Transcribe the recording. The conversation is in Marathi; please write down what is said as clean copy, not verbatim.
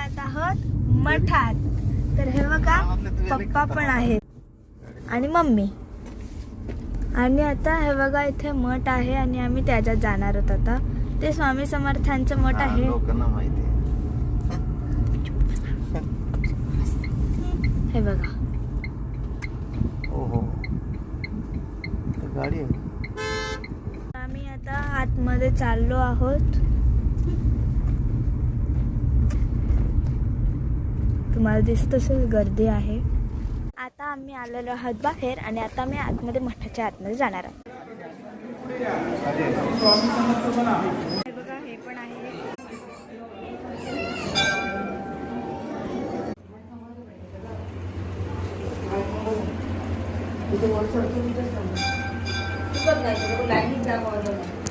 जात आहोत मठात. तर हे बघा पप्पा पण आहेत आणि मम्मी. आणि आता हे बघा इथे मठ आहे आणि आम्ही त्याच्यात जाणार आहोत. आता ते स्वामी समर्थांचं मठ आहे. लोकांना माहिती आहे. हे बघा हो गाडी आहे. आम्ही आता आतमध्ये चाललो आहोत. तुम्हाला दिसत असेल गर्दी आहे. आता आम्ही आलेलो आहोत बाहेर आणि आता आम्ही आतमध्ये मठाच्या आतमध्ये जाणार आहोत. हे बघा हे पण आहे. लाईनीत दाखवा.